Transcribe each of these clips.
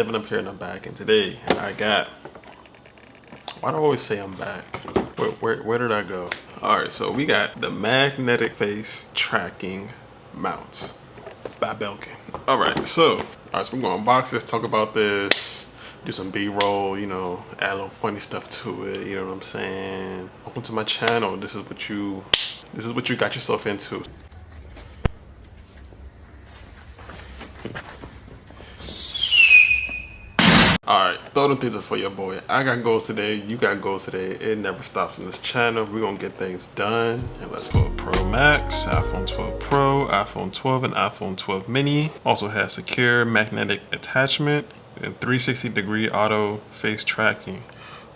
Devin up here and I'm back, and today I got, why do I always say I'm back? Where did I go? All right, so we got the magnetic face tracking mount by Belkin. All right, so we're gonna unbox this, talk about this, do some B-roll, you know, add a little funny stuff to it, you know what I'm saying? Welcome to my channel. This is what you got yourself into. Alright, throw them things up for your boy. I got goals today, you got goals today. It never stops on this channel. We're gonna get things done. And let's go Pro Max, iPhone 12 Pro, iPhone 12, and iPhone 12 mini. Also has secure magnetic attachment and 360-degree auto face tracking.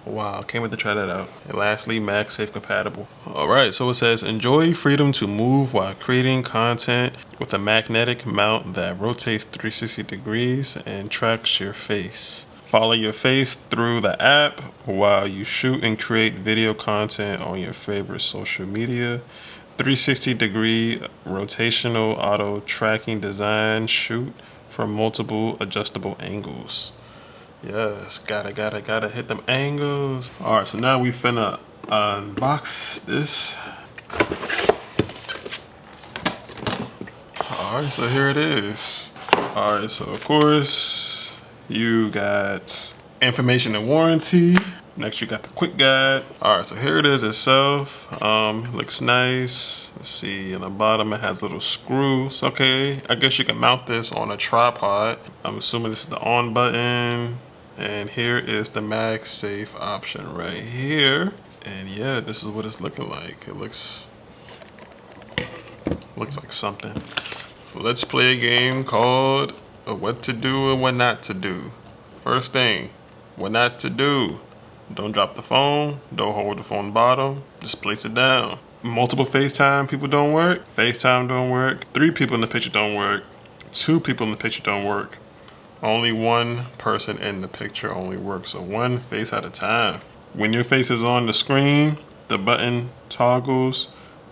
Wow, can't wait to try that out. And lastly, Magsafe compatible. Alright, so it says, enjoy freedom to move while creating content with a magnetic mount that rotates 360 degrees and tracks your face. Follow your face through the app while you shoot and create video content on your favorite social media. 360-degree rotational auto tracking design, shoot from multiple adjustable angles. Yes, gotta hit them angles. All right, so now we finna unbox this. All right, so here it is. All right, so of course you got information and warranty. Next you got the quick guide. All right, so here it is itself. Looks nice. Let's see, on the bottom it has little screws. Okay, I guess you can mount this on a tripod. I'm assuming this is the on button. And here is the MagSafe option right here. And yeah, this is what it's looking like. It looks like something. Let's play a game called what to do and what not to do. First thing, what not to do. Don't drop the phone. Don't hold the phone bottom. Just place it down. Multiple FaceTime people don't work. FaceTime don't work. 3 people in the picture don't work. 2 people in the picture don't work. Only 1 person in the picture only works, so 1 face at a time. When your face is on the screen, the button toggles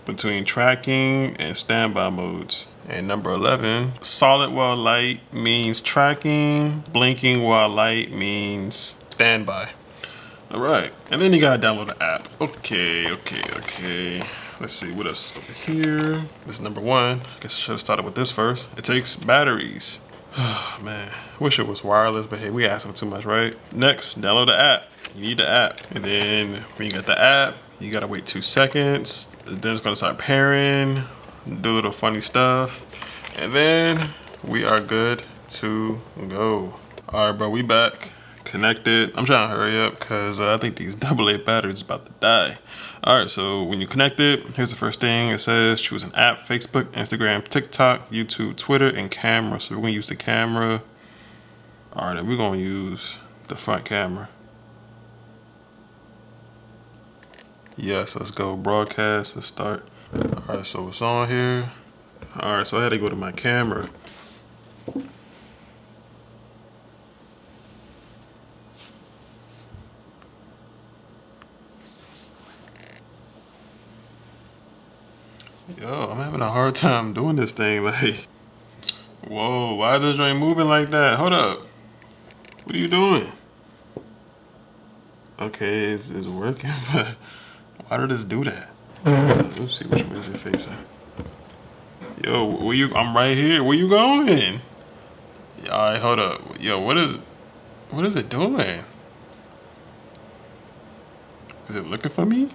between tracking and standby modes. And number 11, solid while light means tracking, blinking while light means standby. All right, and then you gotta download the app. Okay. Let's see, what else is over here? This is number 1. I guess I should have started with this first. It takes batteries. Oh man, wish it was wireless, but hey, we asking for too much, right? Next, download the app. You need the app. And then when you get the app, you gotta wait 2 seconds. Then it's gonna start pairing, do a little funny stuff. And then we are good to go. All right, bro, we back. Connected. I'm trying to hurry up because I think these AA batteries is about to die. All right, so when you connect it, here's the first thing. It says choose an app: Facebook, Instagram, TikTok, YouTube, Twitter, and camera. So we're gonna use the camera. All right, and we're gonna use the front camera. Yes, let's go broadcast. Let's start. All right, so it's on here. All right, so I had to go to my camera. Yo, I'm having a hard time doing this thing. Like, whoa, why is this joint moving like that? Hold up. What are you doing? Okay, it's working, but why did this do that? Let's see, which way is it facing? Yo, where you? I'm right here. Where you going? All right, hold up. Yo, what is it doing? Is it looking for me?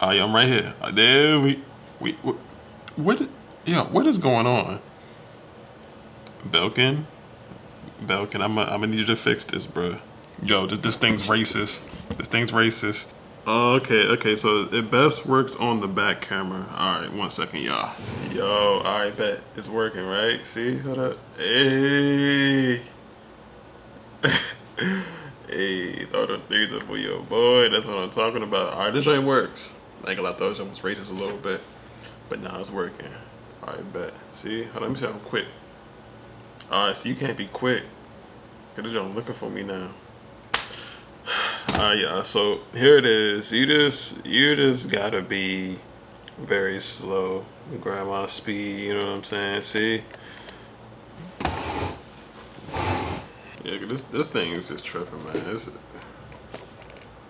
Oh yeah, I'm right here. There what is going on? Belkin, I'm gonna need you to fix this, bro. Yo, this thing's racist. This thing's racist. Okay, so it best works on the back camera. All right, 1 second, y'all. Yo, all right, bet it's working, right? See, hold up. Hey. Hey, throw them things up for your boy. That's what I'm talking about. All right, this joint works. I ain't gonna lie, those was racist a little bit, but now it's working. All right, bet. See, hold on, let me see how quick. All right, so you can't be quick. Cause this joint looking for me now. Yeah, so here it is. You just gotta be very slow. Grandma speed, you know what I'm saying? See? Yeah, this thing is just tripping, man.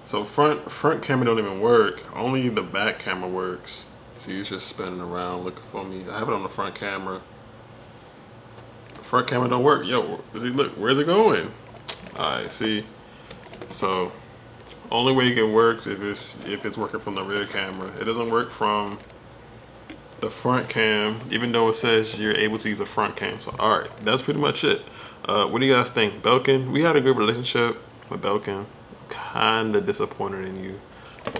So front camera don't even work. Only the back camera works. See, he's just spinning around looking for me. I have it on the front camera. The front camera don't work. Yo, look, where's it going? Alright, see. So only way it works if it's working from the rear camera. It doesn't work from the front cam, even though it says you're able to use a front cam. So alright, that's pretty much it. What do you guys think? Belkin, we had a good relationship with Belkin. Kinda disappointed in you.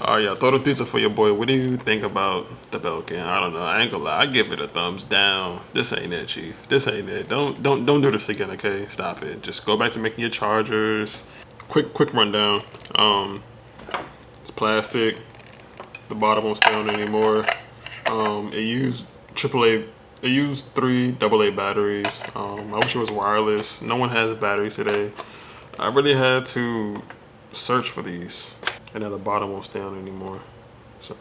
Alright, y'all, throw the threes up for your boy. What do you think about the Belkin? I don't know. I ain't gonna lie. I give it a thumbs down. This ain't it, Chief. This ain't it. Don't do this again, okay? Stop it. Just go back to making your chargers. Quick rundown. It's plastic. The bottom won't stay on anymore. It used AAA. It used 3 AA batteries. I wish it was wireless. No one has batteries today. I really had to search for these, and then the bottom won't stay on anymore. So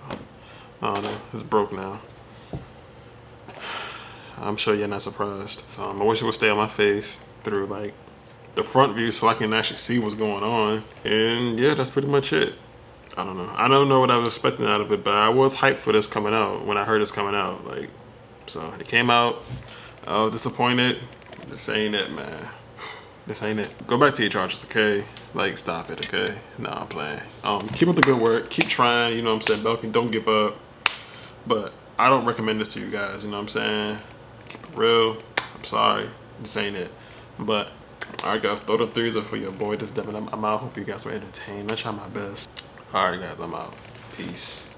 I don't know. It's broke now. I'm sure you're not surprised. I wish it would stay on my face through like the front view so I can actually see what's going on. And yeah, that's pretty much it. I don't know. I don't know what I was expecting out of it, but I was hyped for this coming out when I heard it's coming out. Like, so it came out. I was disappointed. This ain't it, man. This ain't it. Go back to your chargers, okay? Like, stop it, okay? Nah, I'm playing. Keep up the good work. Keep trying. You know what I'm saying? Belkin, don't give up. But I don't recommend this to you guys. You know what I'm saying? Keep it real. I'm sorry. This ain't it. But all right, guys, throw the threes up for your boy. This Devin. I'm out. Hope you guys were entertained. I try my best. All right, guys, I'm out. Peace.